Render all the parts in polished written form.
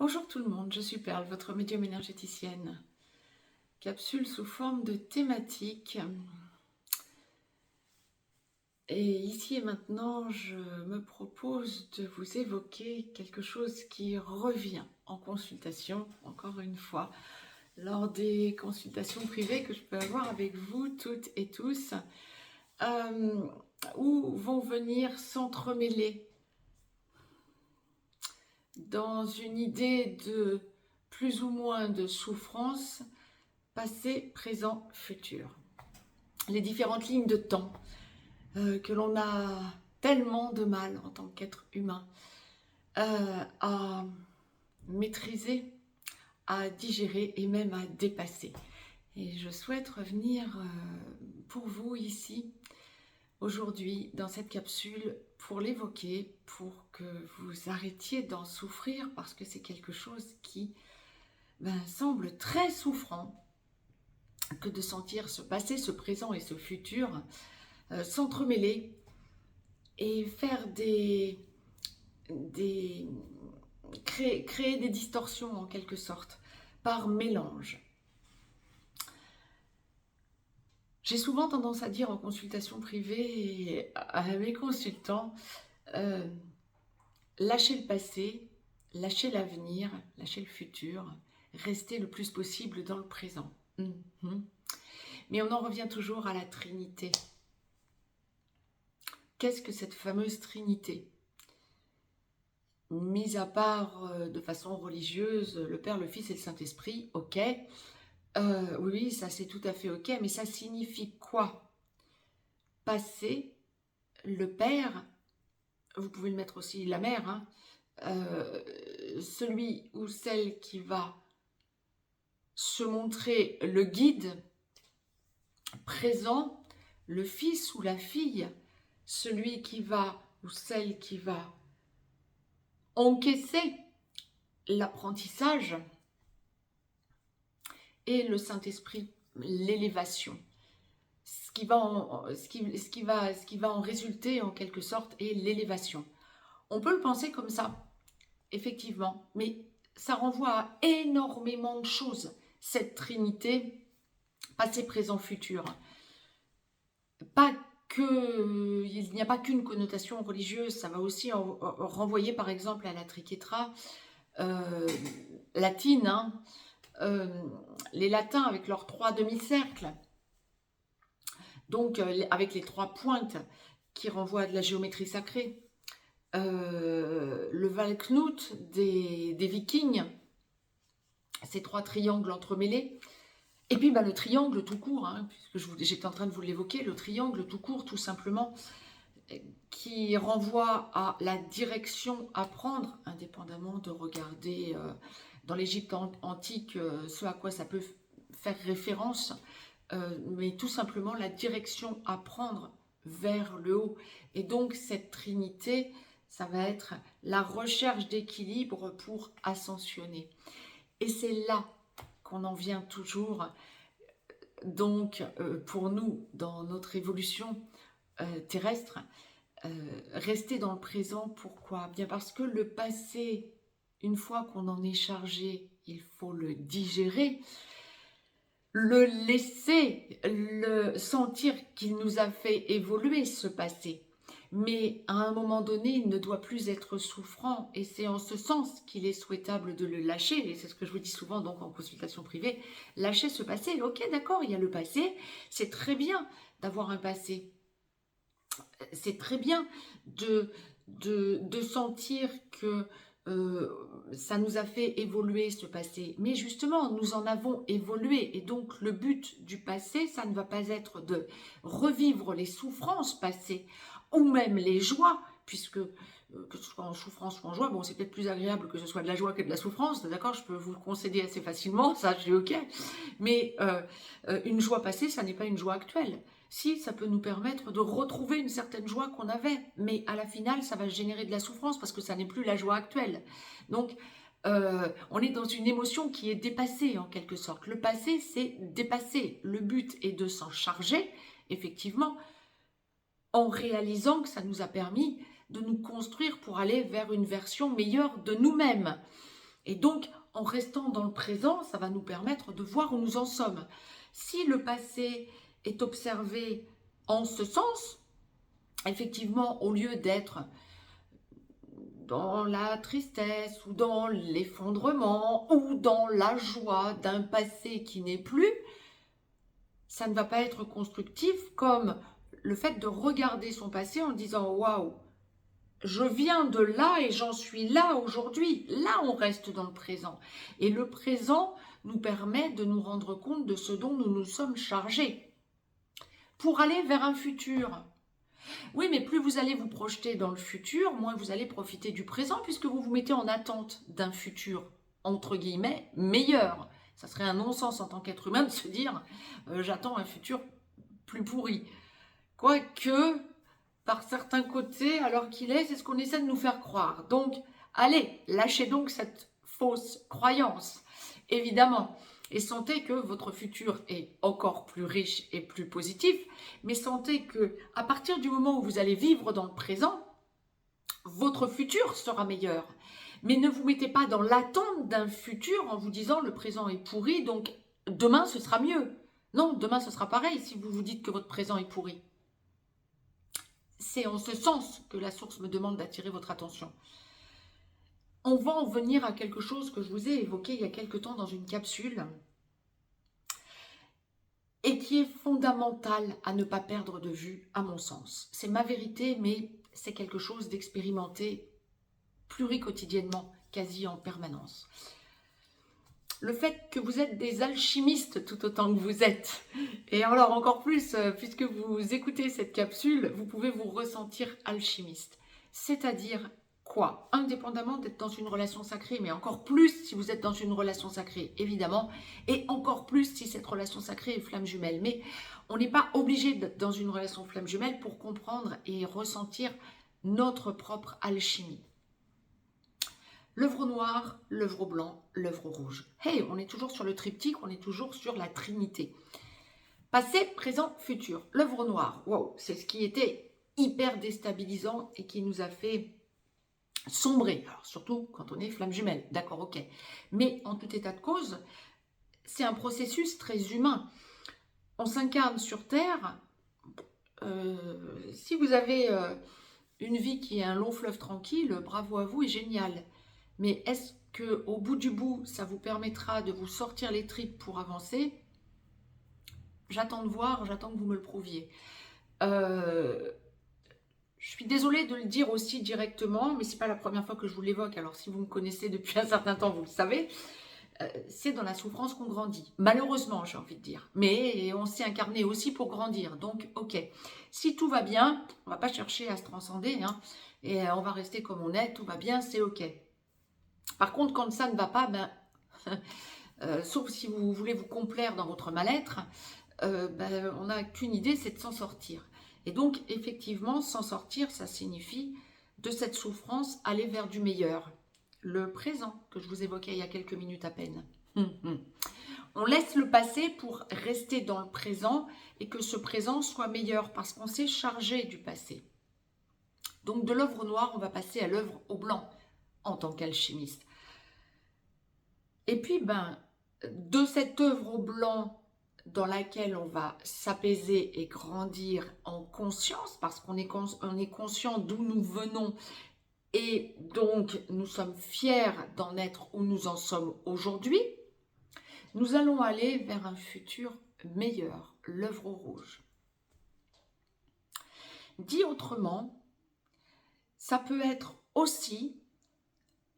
Bonjour tout le monde, je suis Perle, votre médium énergéticienne. Capsule sous forme de thématique. Et ici et maintenant, je me propose de vous évoquer quelque chose qui revient en consultation, encore une fois, lors des consultations privées que je peux avoir avec vous toutes et tous, où vont venir s'entremêler dans une idée de plus ou moins de souffrance, passé, présent, futur. Les différentes lignes de temps que l'on a tellement de mal en tant qu'être humain à maîtriser, à digérer et même à dépasser. Et je souhaite revenir pour vous ici, aujourd'hui, dans cette capsule, pour l'évoquer, pour que vous arrêtiez d'en souffrir, parce que c'est quelque chose qui semble très souffrant, que de sentir ce passé, ce présent et ce futur s'entremêler et faire créer des distorsions en quelque sorte, par mélange. J'ai souvent tendance à dire en consultation privée à mes consultants, lâchez le passé, lâchez l'avenir, lâchez le futur, restez le plus possible dans le présent. Mais on en revient toujours à la Trinité. Qu'est-ce que cette fameuse Trinité? Mis à part de façon religieuse, le Père, le Fils et le Saint-Esprit, ok. Oui, ça c'est tout à fait ok, mais ça signifie quoi? Passé, le Père, vous pouvez le mettre aussi la Mère, hein, celui ou celle qui va se montrer le guide présent, le fils ou la fille, celui qui va ou celle qui va encaisser l'apprentissage, et le Saint-Esprit, l'élévation. Ce qui va en résulter en quelque sorte est l'élévation. On peut le penser comme ça, effectivement, mais ça renvoie à énormément de choses, cette trinité, passé, présent, futur. Il n'y a pas qu'une connotation religieuse, ça va aussi renvoyer par exemple à la triquetra latine, hein, les latins avec leurs 3 demi-cercles, donc avec les 3 pointes qui renvoient à de la géométrie sacrée. Le Valknut des Vikings, ces 3 triangles entremêlés, et puis le triangle tout court, hein, puisque j'étais en train de vous l'évoquer, le triangle tout court tout simplement, qui renvoie à la direction à prendre, indépendamment de regarder dans l'Égypte antique ce à quoi ça peut faire référence, mais tout simplement la direction à prendre vers le haut. Et donc cette trinité, ça va être la recherche d'équilibre pour ascensionner. Et c'est là qu'on en vient toujours, donc pour nous, dans notre évolution terrestre, rester dans le présent. Pourquoi? Bien parce que le passé, une fois qu'on en est chargé, il faut le digérer, le laisser, le sentir qu'il nous a fait évoluer ce passé. Mais à un moment donné, il ne doit plus être souffrant, et c'est en ce sens qu'il est souhaitable de le lâcher, et c'est ce que je vous dis souvent donc en consultation privée, lâcher ce passé. Ok, d'accord, il y a le passé, c'est très bien d'avoir un passé, c'est très bien de sentir que ça nous a fait évoluer ce passé, mais justement nous en avons évolué, et donc le but du passé, ça ne va pas être de revivre les souffrances passées ou même les joies, puisque que ce soit en souffrance ou en joie, bon, c'est peut-être plus agréable que ce soit de la joie que de la souffrance, d'accord, je peux vous le concéder assez facilement, ça je dis ok, mais une joie passée, ça n'est pas une joie actuelle. Si, ça peut nous permettre de retrouver une certaine joie qu'on avait, mais à la finale, ça va générer de la souffrance parce que ça n'est plus la joie actuelle. Donc, on est dans une émotion qui est dépassée en quelque sorte. Le passé, c'est dépassé. Le but est de s'en charger, effectivement, en réalisant que ça nous a permis de nous construire pour aller vers une version meilleure de nous-mêmes. Et donc, en restant dans le présent, ça va nous permettre de voir où nous en sommes. Si le passé est observé en ce sens, effectivement, au lieu d'être dans la tristesse ou dans l'effondrement ou dans la joie d'un passé qui n'est plus, ça ne va pas être constructif comme le fait de regarder son passé en disant « Waouh, je viens de là et j'en suis là aujourd'hui ». Là, on reste dans le présent. Et le présent nous permet de nous rendre compte de ce dont nous nous sommes chargés pour aller vers un futur. Oui, mais plus vous allez vous projeter dans le futur, moins vous allez profiter du présent puisque vous vous mettez en attente d'un futur, entre guillemets, meilleur. Ça serait un non-sens en tant qu'être humain de se dire j'attends un futur plus pourri. Quoique, par certains côtés, alors qu'il est, c'est ce qu'on essaie de nous faire croire. Donc, allez, lâchez donc cette fausse croyance, évidemment. Et sentez que votre futur est encore plus riche et plus positif, mais sentez que à partir du moment où vous allez vivre dans le présent, votre futur sera meilleur. Mais ne vous mettez pas dans l'attente d'un futur en vous disant le présent est pourri, donc demain ce sera mieux. Non, demain ce sera pareil si vous vous dites que votre présent est pourri. C'est en ce sens que la source me demande d'attirer votre attention. On va en venir à quelque chose que je vous ai évoqué il y a quelque temps dans une capsule et qui est fondamental à ne pas perdre de vue, à mon sens. C'est ma vérité, mais c'est quelque chose d'expérimenté pluriquotidiennement, quasi en permanence. Le fait que vous êtes des alchimistes tout autant que vous êtes. Et alors encore plus, puisque vous écoutez cette capsule, vous pouvez vous ressentir alchimiste. C'est-à-dire quoi? Indépendamment d'être dans une relation sacrée, mais encore plus si vous êtes dans une relation sacrée, évidemment, et encore plus si cette relation sacrée est flamme jumelle. Mais on n'est pas obligé d'être dans une relation flamme jumelle pour comprendre et ressentir notre propre alchimie. L'œuvre noire, l'œuvre blanc, l'œuvre rouge. Hey, on est toujours sur le triptyque, on est toujours sur la trinité. Passé, présent, futur. L'œuvre noire, wow, c'est ce qui était hyper déstabilisant et qui nous a fait sombrer. Alors surtout quand on est flamme jumelle, d'accord, ok. Mais en tout état de cause, c'est un processus très humain. On s'incarne sur Terre. Si vous avez une vie qui est un long fleuve tranquille, bravo à vous et génial. Mais est-ce qu'au bout du bout, ça vous permettra de vous sortir les tripes pour avancer? J'attends de voir, j'attends que vous me le prouviez. Je suis désolée de le dire aussi directement, mais ce n'est pas la première fois que je vous l'évoque. Alors si vous me connaissez depuis un certain temps, vous le savez. C'est dans la souffrance qu'on grandit. Malheureusement, j'ai envie de dire. Mais on s'est incarné aussi pour grandir. Donc, ok. Si tout va bien, on ne va pas chercher à se transcender. Hein, et on va rester comme on est. Tout va bien, c'est ok. Par contre, quand ça ne va pas, sauf si vous voulez vous complaire dans votre mal-être, on n'a qu'une idée, c'est de s'en sortir. Et donc, effectivement, s'en sortir, ça signifie de cette souffrance aller vers du meilleur. Le présent que je vous évoquais il y a quelques minutes à peine. On laisse le passé pour rester dans le présent et que ce présent soit meilleur parce qu'on s'est chargé du passé. Donc, de l'œuvre noire, on va passer à l'œuvre au blanc en tant qu'alchimiste. Et puis, de cette œuvre au blanc dans laquelle on va s'apaiser et grandir en conscience, parce qu'on est conscient d'où nous venons et donc nous sommes fiers d'en être où nous en sommes aujourd'hui, nous allons aller vers un futur meilleur, l'œuvre rouge. Dit autrement, ça peut être aussi,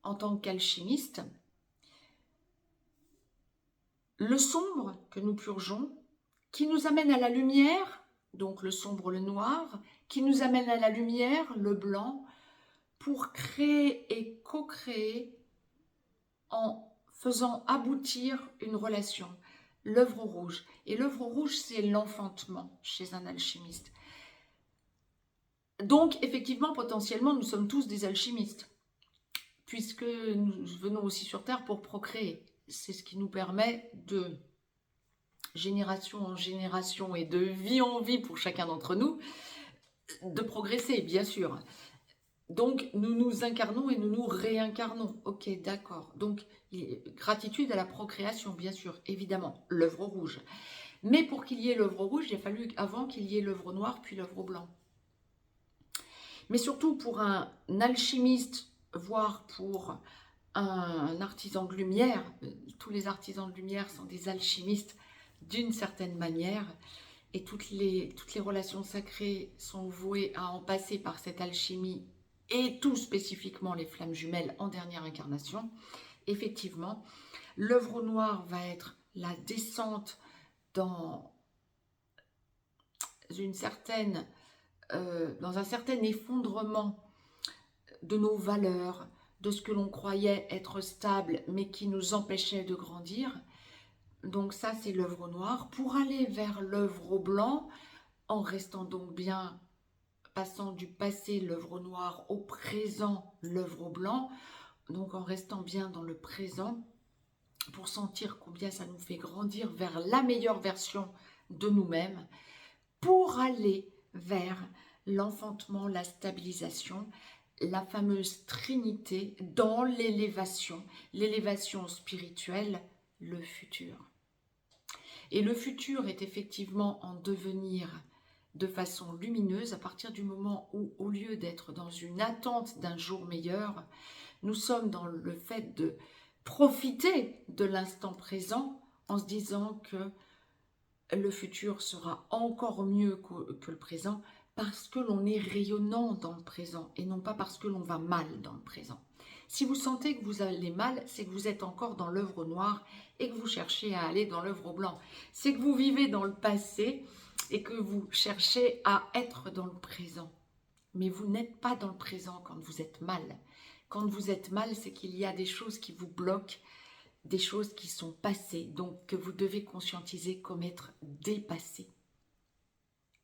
en tant qu'alchimiste, le sombre que nous purgeons, qui nous amène à la lumière, donc le sombre, le noir, qui nous amène à la lumière, le blanc, pour créer et co-créer en faisant aboutir une relation, l'œuvre rouge. Et l'œuvre rouge, c'est l'enfantement chez un alchimiste. Donc, effectivement, potentiellement, nous sommes tous des alchimistes, puisque nous venons aussi sur Terre pour procréer. C'est ce qui nous permet de génération en génération et de vie en vie pour chacun d'entre nous, de progresser, bien sûr. Donc, nous nous incarnons et nous nous réincarnons. Ok, d'accord. Donc, gratitude à la procréation, bien sûr, évidemment, l'œuvre rouge. Mais pour qu'il y ait l'œuvre rouge, il a fallu avant qu'il y ait l'œuvre noire, puis l'œuvre blanc. Mais surtout pour un alchimiste, voire pour un artisan de lumière, tous les artisans de lumière sont des alchimistes d'une certaine manière, et toutes les relations sacrées sont vouées à en passer par cette alchimie, et tout spécifiquement les flammes jumelles en dernière incarnation. Effectivement, l'œuvre noire va être la descente dans dans un certain effondrement de nos valeurs, de ce que l'on croyait être stable, mais qui nous empêchait de grandir. Donc ça, c'est l'œuvre noire. Pour aller vers l'œuvre blanc, en restant donc bien, passant du passé, l'œuvre noire, au présent, l'œuvre blanc, donc en restant bien dans le présent, pour sentir combien ça nous fait grandir vers la meilleure version de nous-mêmes, pour aller vers l'enfantement, la stabilisation, la fameuse trinité dans l'élévation spirituelle, le futur. Et le futur est effectivement en devenir de façon lumineuse à partir du moment où, au lieu d'être dans une attente d'un jour meilleur, nous sommes dans le fait de profiter de l'instant présent en se disant que le futur sera encore mieux que le présent parce que l'on est rayonnant dans le présent et non pas parce que l'on va mal dans le présent. Si vous sentez que vous allez mal, c'est que vous êtes encore dans l'œuvre noire et que vous cherchez à aller dans l'œuvre blanc. C'est que vous vivez dans le passé et que vous cherchez à être dans le présent. Mais vous n'êtes pas dans le présent quand vous êtes mal. Quand vous êtes mal, c'est qu'il y a des choses qui vous bloquent, des choses qui sont passées, donc que vous devez conscientiser comme être dépassées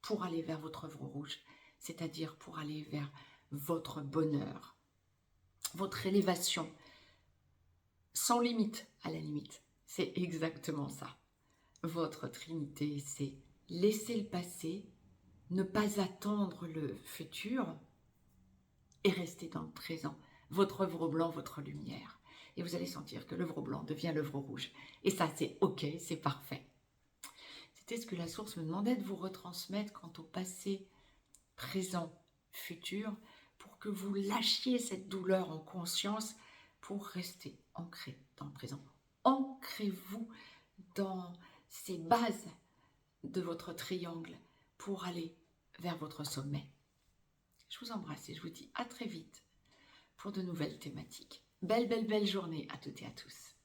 pour aller vers votre œuvre rouge, c'est-à-dire pour aller vers votre bonheur, votre élévation, sans limite à la limite. C'est exactement ça. Votre trinité, c'est laisser le passé, ne pas attendre le futur et rester dans le présent. Votre œuvre blanc, votre lumière. Et vous allez sentir que l'œuvre blanc devient l'œuvre rouge. Et ça, c'est ok, c'est parfait. C'était ce que la source me demandait de vous retransmettre quant au passé, présent, futur, pour que vous lâchiez cette douleur en conscience pour rester ancré dans le présent. Ancrez-vous dans ces bases de votre triangle pour aller vers votre sommet. Je vous embrasse et je vous dis à très vite pour de nouvelles thématiques. Belle journée à toutes et à tous.